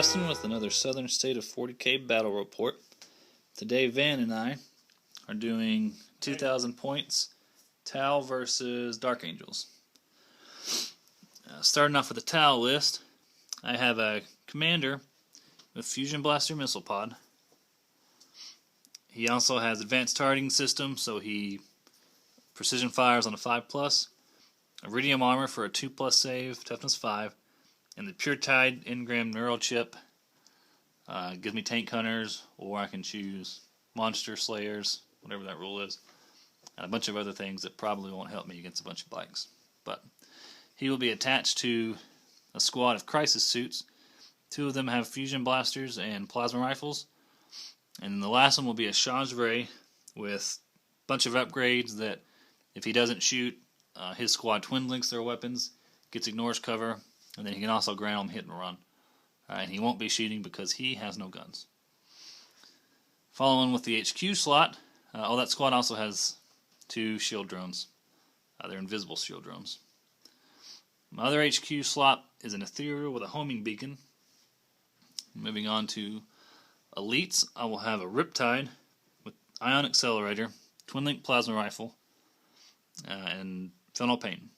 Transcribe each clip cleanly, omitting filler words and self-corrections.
Preston with another Southern State of 40k battle report. Today Van and I are doing 2,000 points Tau versus Dark Angels. Starting off with the Tau list, I have a commander with Fusion Blaster Missile Pod. He also has advanced targeting system, so he precision fires on a 5+, Iridium armor for a 2+ save, toughness 5, and the Pure Tide Engram Neural Chip gives me tank hunters, or I can choose monster slayers, whatever that rule is, and a bunch of other things that probably won't help me against a bunch of bikes. But he will be attached to a squad of crisis suits. 2 of them have fusion blasters and plasma rifles, and the last one will be a Changevray with a bunch of upgrades that if he doesn't shoot, his squad twin links their weapons, gets ignores cover, and then he can also grant them hit and run. And he won't be shooting because he has no guns. Following with the HQ slot, that squad also has 2 shield drones. They're invisible shield drones. My other HQ slot is an ethereal with a homing beacon. Moving on to elites, I will have a Riptide with ion accelerator, twin link plasma rifle, and Fennel Pain.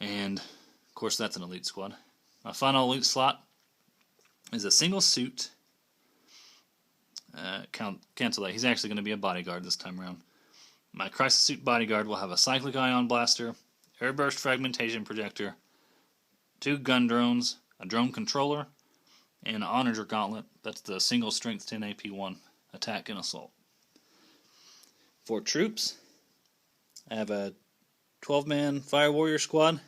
And of course that's an elite squad. My final elite slot is a single suit. Cancel that. He's actually going to be a bodyguard this time around. My crisis suit bodyguard will have a cyclic ion blaster, airburst fragmentation projector, 2 gun drones, a drone controller, and an onager gauntlet. That's the single strength 10 AP1 attack and assault. For troops, I have a 12-man Fire Warrior squad,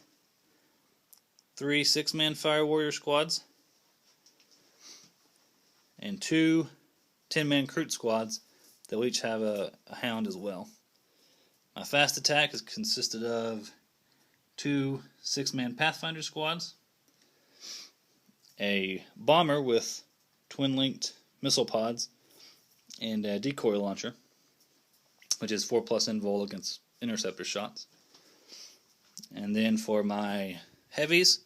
3 6-man Fire Warrior squads, and 2 10-man Kroot squads that will each have a Hound as well. My fast attack is consisted of 2 6-man Pathfinder squads, a bomber with twin-linked missile pods, and a decoy launcher, which is 4+ invul against interceptor shots. And then for my heavies,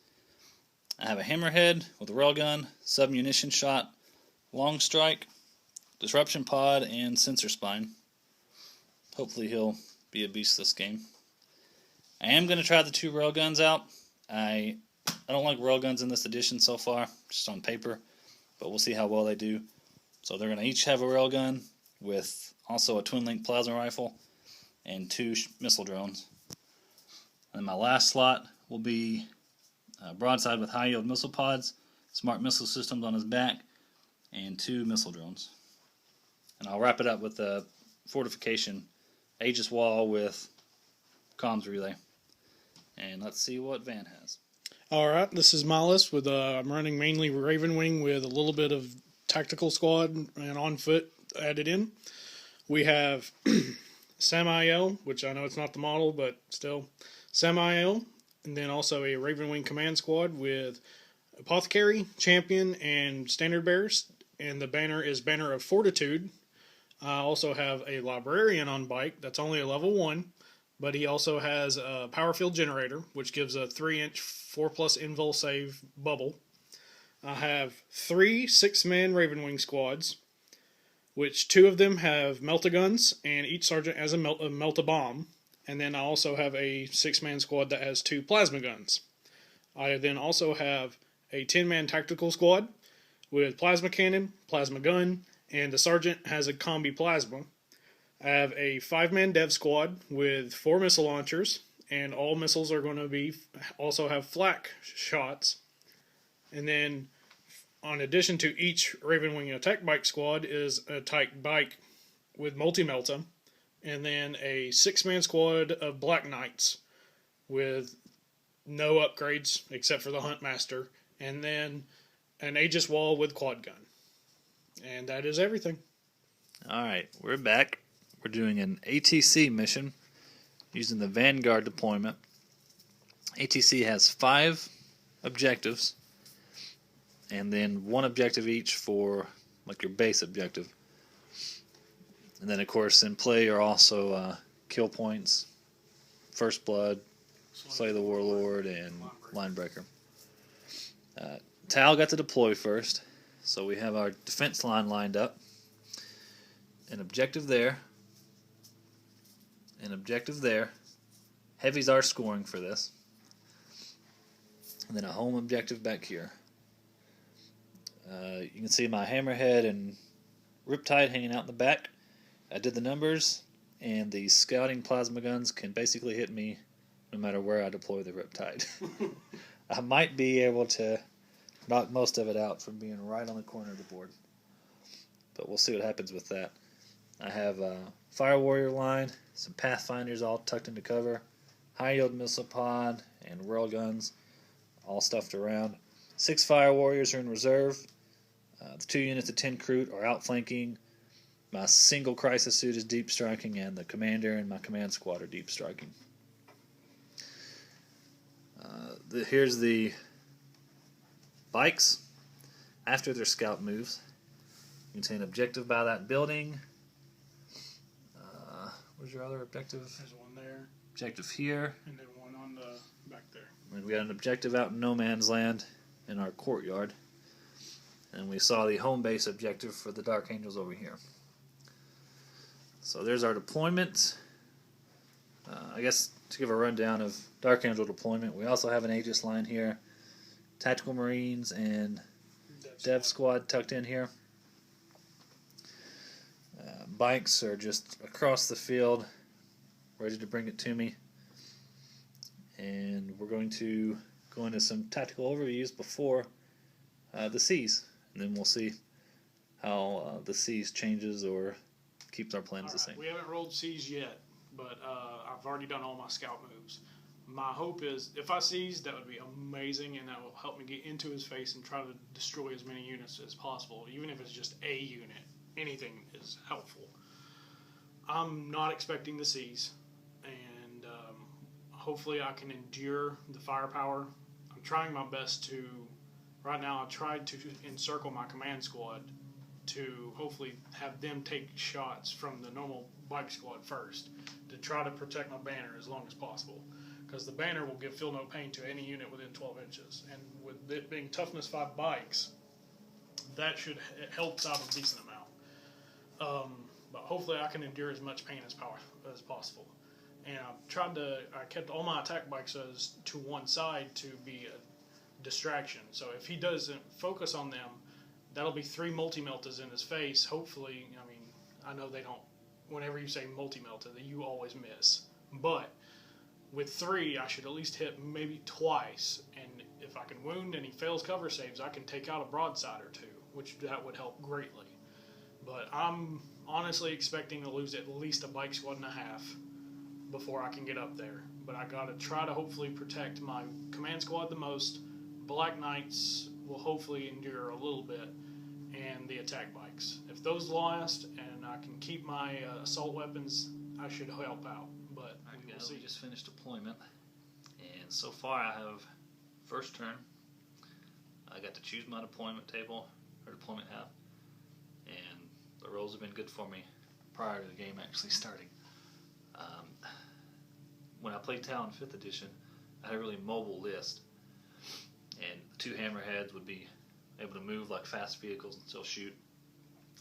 I have a Hammerhead with a railgun, submunition shot, long strike, disruption pod, and sensor spine. Hopefully he'll be a beast this game. I am going to try the 2 railguns out. I don't like railguns in this edition so far, just on paper, but we'll see how well they do. So they're going to each have a railgun with also a twin-link plasma rifle and 2 missile drones. And my last slot will be broadside with high-yield missile pods, smart missile systems on his back, and 2 missile drones. And I'll wrap it up with a fortification Aegis wall with comms relay. And let's see what Van has. Alright, this is my list with I'm running mainly Raven Wing with a little bit of tactical squad and on foot added in. We have Samael, which I know it's not the model, but still Samael, and then also a Raven Wing command squad with Apothecary, Champion, and Standard Bearers, and the banner is Banner of Fortitude. I also have a Librarian on bike that's only a level 1, but he also has a Power Field Generator, which gives a 3-inch 4+ invul save bubble. I have 3 6-man Raven Wing squads, which 2 of them have Melta-Guns, and each sergeant has a Melta-Bomb. And then I also have a 6-man squad that has 2 Plasma Guns. I then also have a 10-man tactical squad with Plasma Cannon, Plasma Gun, and the sergeant has a Combi Plasma. I have a 5-man dev squad with 4 missile launchers, and all missiles are going to also have flak shots. And then, in addition to each Raven Wing attack bike squad, is a attack bike with multi-melta, and then a 6-man squad of Black Knights with no upgrades except for the Huntmaster, and then an Aegis wall with quad gun. And that is everything. Alright, we're back. We're doing an ATC mission using the Vanguard deployment. ATC has 5 objectives, and then 1 objective each for like your base objective. And then of course in play are also kill points, First Blood, Slay the Warlord, and Linebreaker. Tal got to deploy first, so we have our defense line lined up. An objective there. An objective there. Heavies are scoring for this. And then a home objective back here. You can see my hammerhead and riptide hanging out in the back. I did the numbers, and the scouting plasma guns can basically hit me no matter where I deploy the riptide. I might be able to knock most of it out from being right on the corner of the board. But we'll see what happens with that. I have a Fire Warrior line, some Pathfinders all tucked into cover, high yield missile pod, and railguns all stuffed around. 6 Fire Warriors are in reserve. The 2 units of 10 Crute are outflanking. My single crisis suit is deep striking, and the commander and my command squad are deep striking. Here's the bikes after their scout moves. You can see an objective by that building. Where's your other objective? There's one there. Objective here. And then one on the back there. And we got an objective out in no man's land in our courtyard. And we saw the home base objective for the Dark Angels over here. So there's our deployment. I guess to give a rundown of Dark Angel deployment, we also have an Aegis line here. Tactical Marines and Dev Squad tucked in here. Bikes are just across the field, ready to bring it to me. And we're going to go into some tactical overviews before the seas. And then we'll see how the seas changes or keeps our plans the same. We haven't rolled seas yet, but I've already done all my scout moves. My hope is if I seize, that would be amazing, and that will help me get into his face and try to destroy as many units as possible, even if it's just a unit. Anything is helpful. I'm not expecting the seas, and hopefully I can endure the firepower. I'm trying my best to, right now I tried to encircle my command squad to hopefully have them take shots from the normal bike squad first to try to protect my banner as long as possible. Because the banner will feel no pain to any unit within 12 inches. And with it being toughness 5 bikes, that should help out a decent amount. But hopefully I can endure as much pain as possible. And I kept all my attack bikes to one side to be a distraction. So if he doesn't focus on them, that'll be 3 multi-meltas in his face. Hopefully, I mean, I know they don't, whenever you say multi-melta, that you always miss. But with 3, I should at least hit maybe twice. And if I can wound and he fails cover saves, I can take out a broadside or 2, which that would help greatly. But I'm honestly expecting to lose at least a bike squad and a half before I can get up there. But I got to try to hopefully protect my command squad the most. Black Knights will hopefully endure a little bit, and the attack bikes. If those last and I can keep my assault weapons, I should help out. But we will see. We just finished deployment, and so far I have first turn. I got to choose my deployment table or deployment half, and the rolls have been good for me prior to the game actually starting. When I played Talon 5th edition, I had a really mobile list, and the 2 hammerheads would be able to move like fast vehicles and still shoot.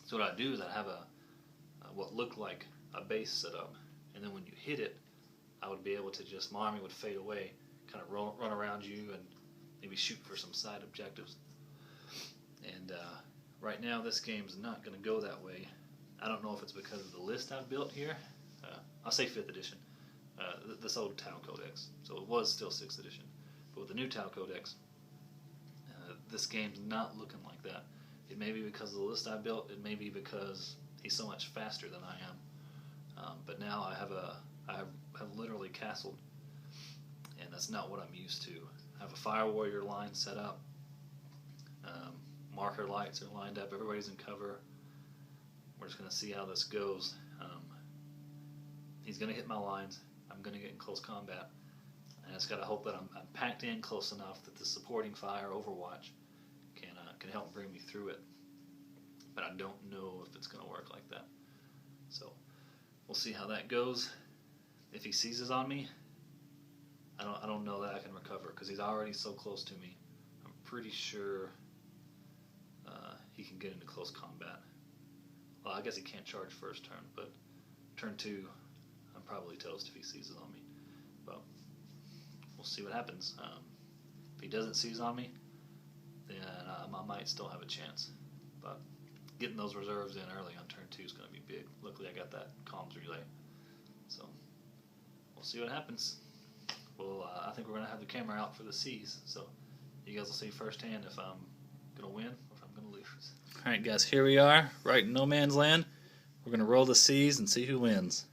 So what I do is I have what looked like a base set up, and then when you hit it, I would be able to just, my army would fade away, kind of run around you and maybe shoot for some side objectives. And right now this game's not going to go that way. I don't know if it's because of the list I've built here. I'll say 5th edition. This old Tau Codex. So it was still 6th edition. But with the new Tau Codex, this game's not looking like that. It may be because of the list I built. It may be because he's so much faster than I am. But now I have literally castled, and that's not what I'm used to. I have a Fire Warrior line set up. Marker lights are lined up. Everybody's in cover. We're just going to see how this goes. He's going to hit my lines. I'm going to get in close combat. And I just got to hope that I'm packed in close enough that the supporting fire Overwatch can help bring me through it. But I don't know if it's going to work like that. So we'll see how that goes. If he seizes on me, I don't know that I can recover because he's already so close to me. pretty sure he can get into close combat. Well, I guess he can't charge first turn, but turn 2, I'm probably toast if he seizes on me. But we'll see what happens. If he doesn't seize on me, then I might still have a chance. But getting those reserves in early on turn 2 is going to be big. Luckily, I got that comms relay. So we'll see what happens. Well, I think we're going to have the camera out for the C's. So you guys will see firsthand if I'm going to win or if I'm going to lose. Alright guys, here we are, right in no man's land. We're going to roll the C's and see who wins.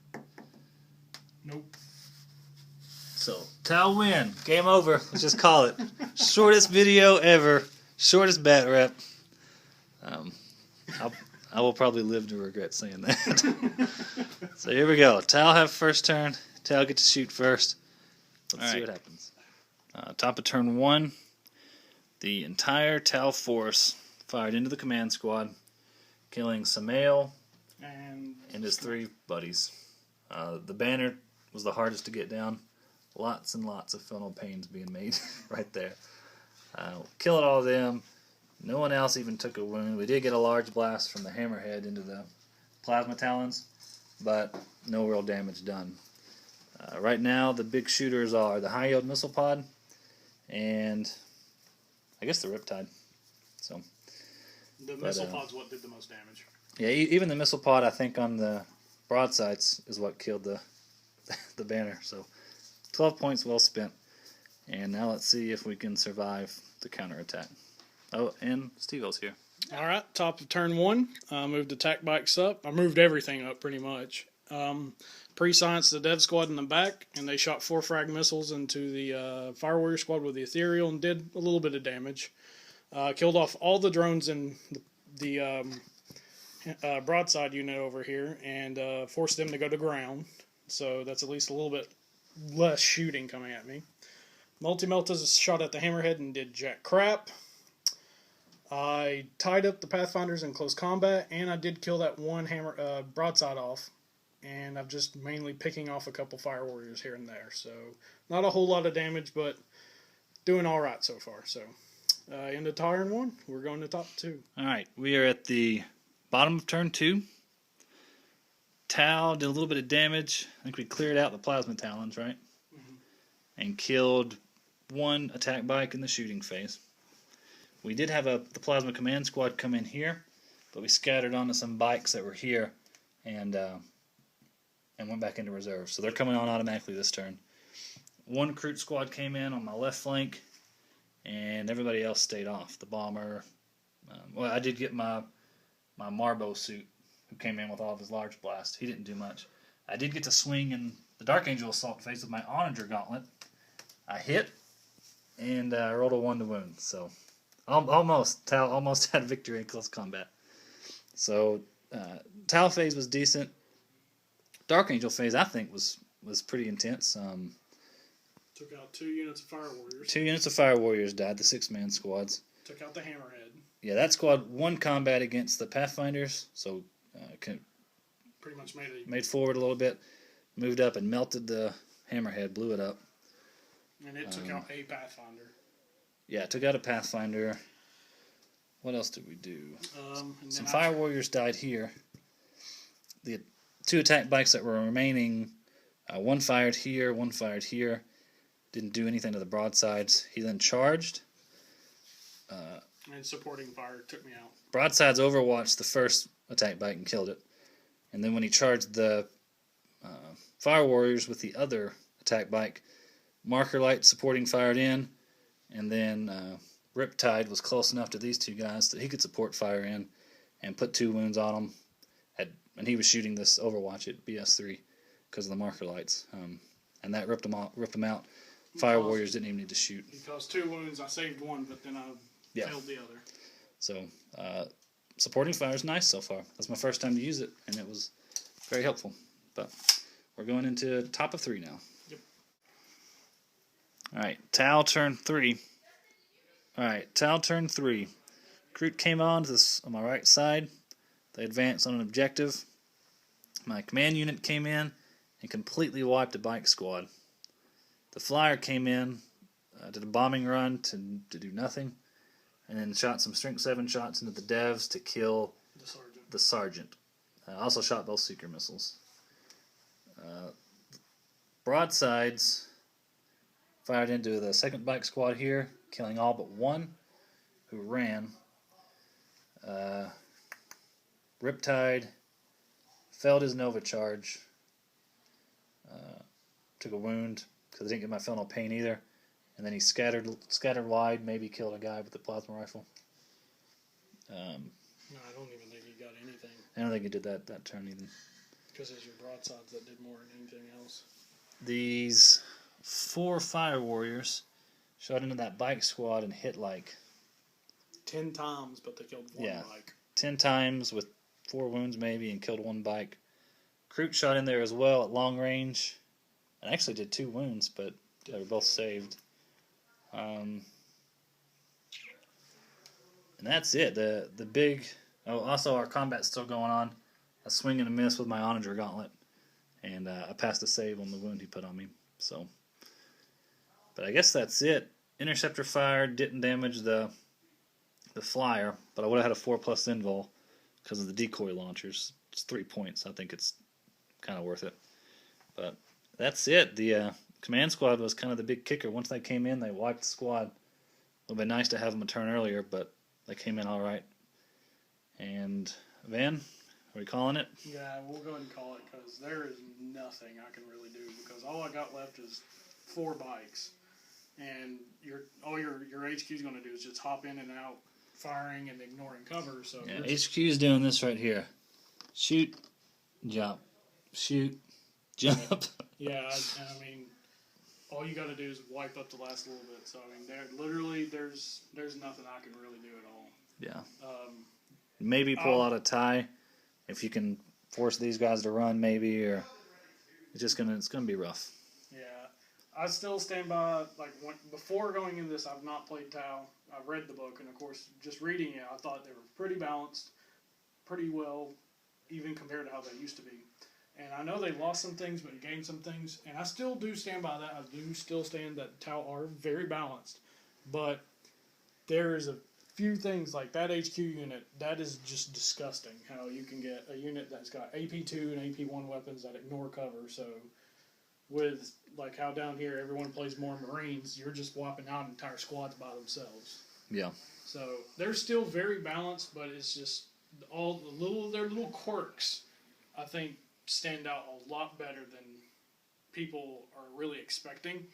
Nope. So, Tal win. Game over. Let's just call it. Shortest video ever. Shortest bat rep. I will probably live to regret saying that. So here we go. Tal have first turn. Tal get to shoot first. Let's see what happens. Top of turn 1, the entire Tal force fired into the command squad, killing Samael and his 3 buddies. The banner was the hardest to get down. Lots and lots of funnel pains being made right there. Killing all of them. No one else even took a wound. We did get a large blast from the hammerhead into the plasma talons, but no real damage done. Right now, the big shooters are the high-yield missile pod and I guess the Riptide. So the missile pod's what did the most damage. Yeah, even the missile pod, I think, on the broadsides is what killed the banner. So 12 points well spent. And now let's see if we can survive the counterattack. Oh, and Steve-O's here. All right, top of turn 1. I moved attack bikes up. I moved everything up pretty much. Pre-scienced the dev squad in the back, and they shot 4 frag missiles into the fire warrior squad with the ethereal and did a little bit of damage. Killed off all the drones in the broadside unit over here and forced them to go to ground. So that's at least a little bit less shooting coming at me. Multi-Meltas shot at the hammerhead and did jack crap. I tied up the Pathfinders in close combat, and I did kill that one broadside off. And I'm just mainly picking off a couple fire warriors here and there. So not a whole lot of damage, but doing all right so far. So end of turn 1, we're going to top 2. All right, we are at the bottom of turn 2. Tal did a little bit of damage. I think we cleared out the plasma talons, right? Mm-hmm. And killed 1 attack bike in the shooting phase. We did have the plasma command squad come in here, but we scattered onto some bikes that were here and went back into reserve. So they're coming on automatically this turn. 1 recruit squad came in on my left flank, and everybody else stayed off. The bomber. Well, I did get my Marbo suit, who came in with all of his large blast. He didn't do much. I did get to swing in the Dark Angel assault phase with my Onager gauntlet. I hit and rolled a 1 to wound. So Tal almost had victory in close combat. So Tal phase was decent. Dark Angel phase, I think, was pretty intense. Took out 2 units of fire warriors. 2 units of fire warriors died, the 6-man squads. Took out the hammerhead. Yeah, that squad won combat against the Pathfinders, so pretty much made forward a little bit, moved up and melted the hammerhead, blew it up. And it took out a Pathfinder. Yeah, it took out a Pathfinder. What else did we do? Some fire warriors died here. The 2 attack bikes that were remaining, 1 fired here, 1 fired here. Didn't do anything to the broadsides. He then charged. And supporting fire took me out. Broadsides overwatched the first attack bike and killed it. And then when he charged the fire warriors with the other attack bike, marker light supporting fired in, and then Riptide was close enough to these 2 guys that he could support fire in and put 2 wounds on them. And he was shooting this Overwatch at BS3 because of the marker lights. And that ripped him out. Fire warriors didn't even need to shoot. He caused 2 wounds. I saved 1, but then I killed the other. So supporting fire is nice so far. That's my first time to use it, and it was very helpful. But we're going into top of 3 now. Yep. All right, Tal turn 3. All right, Tal turn 3. Recruit came on my right side. They advanced on an objective. My command unit came in and completely wiped a bike squad. The flyer came in, did a bombing run to do nothing, and then shot some strength 7 shots into the devs to kill the sergeant. I also shot both seeker missiles. Broadsides fired into the second bike squad here, killing all but one who ran. Riptide failed his Nova charge. Took a wound because I didn't get my feel no pain either. And then he scattered wide, maybe killed a guy with the plasma rifle. No, I don't even think he got anything. I don't think he did that turn either. Because it's your broadsides that did more than anything else. These 4 fire warriors shot into that bike squad and hit like 10 times, but they killed one bike. 10 times with 4 wounds maybe and killed 1 bike. Kroot shot in there as well at long range and actually did 2 wounds, but they were both saved. And that's it. The big... Oh, also our combat's still going on. I swing and a miss with my Onager gauntlet. And I passed a save on the wound he put on me. So, but I guess that's it. Interceptor fire didn't damage the flyer, but I would have had a 4+ invul because of the decoy launchers. It's 3 points. I think it's kind of worth it. But that's it. The command squad was kind of the big kicker. Once they came in, they wiped the squad. It would have been nice to have them a turn earlier, but they came in all right. And Van, are we calling it? Yeah, we'll go ahead and call it because there is nothing I can really do because all I got left is 4 bikes, and all your HQ is going to do is just hop in and out, firing and ignoring cover. So yeah, HQ is doing this right here: shoot, jump, shoot, jump. Yeah, I mean, all you got to do is wipe up the last little bit. So I mean, there's nothing I can really do at all. Yeah. Maybe pull out a tie if you can force these guys to run, maybe, or it's gonna be rough. Yeah, I still stand by before going into this. I've not played Tau. I've read the book, and of course, just reading it, I thought they were pretty balanced, pretty well, even compared to how they used to be. And I know they lost some things, but gained some things, and I still do stand by that. I do still stand that Tau are very balanced, but there's a few things like that HQ unit that is just disgusting. How you can get a unit that's got AP2 and AP1 weapons that ignore cover. So with like how down here everyone plays more Marines, you're just wiping out entire squads by themselves. Yeah. So they're still very balanced, but it's just all their little quirks, I think, stand out a lot better than people are really expecting.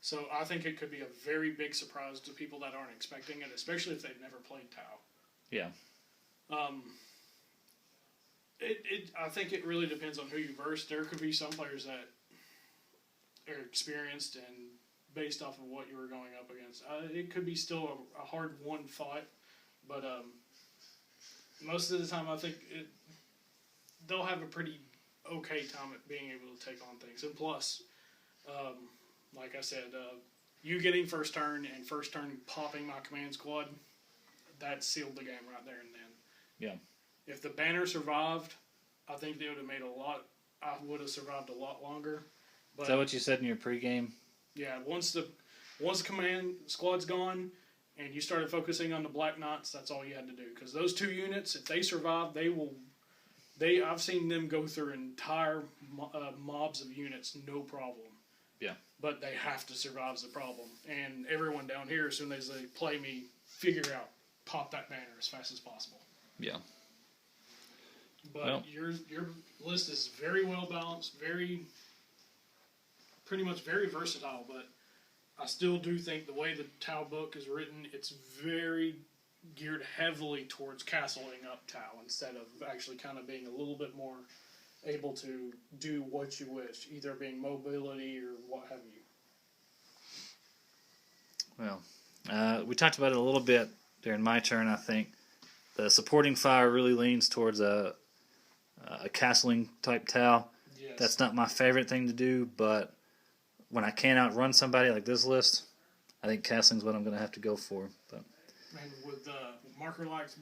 So I think it could be a very big surprise to people that aren't expecting it, especially if they've never played Tau. Yeah. I think it really depends on who you verse. There could be some players that are experienced and based off of what you were going up against. It could be still a hard-won fight, but most of the time I think they'll have a pretty okay time at being able to take on things. And plus, like I said, you getting first turn and first turn popping my command squad, that sealed the game right there and then. Yeah. If the banner survived, I think they would have made I would have survived a lot longer. But is that what you said in your pregame? yeah, once the command squad's gone and you started focusing on the Black Knights, that's all you had to do. Because those 2 units, if they survive, I've seen them go through entire mobs of units, no problem. Yeah. But they have to survive is the problem. And everyone down here, as soon as they play me, figure out, pop that banner as fast as possible. Yeah. But your list is very well balanced, pretty much very versatile. But I still do think the way the Tau book is written, it's very geared heavily towards castling up Tau instead of actually kind of being a little bit more able to do what you wish, either being mobility or what have you. Well, we talked about it a little bit during my turn, I think. The supporting fire really leans towards a castling type Tau. Yes. That's not my favorite thing to do, but when I can't outrun somebody like this list, I think castling's what I'm going to have to go for. But and with marker lights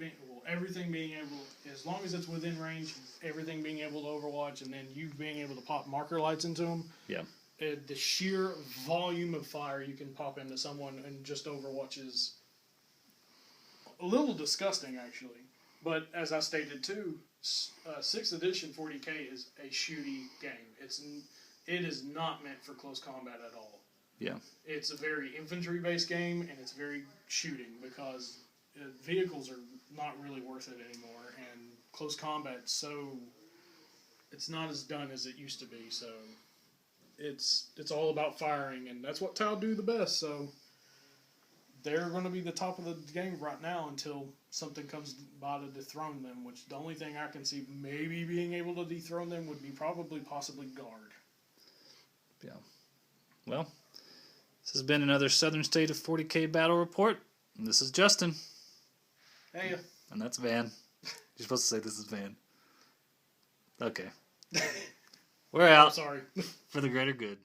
everything being able, as long as it's within range, everything being able to overwatch, and then you being able to pop marker lights into them. Yeah. The sheer volume of fire you can pop into someone and just overwatch is a little disgusting actually. But as I stated too, 6th edition 40k is a shooty game. It is not meant for close combat at all. Yeah. It's a very infantry based game, and it's very shooting because vehicles are not really worth it anymore, and close combat it's not as done as it used to be. So it's all about firing, and that's what Tau do the best. So they're going to be the top of the game right now until something comes by to dethrone them, which the only thing I can see maybe being able to dethrone them would be possibly Guard. Yeah. Well, this has been another Southern State of 40k Battle Report. And this is Justin. Hey. And that's Van. You're supposed to say this is Van. Okay. We're out. Sorry. For the greater good.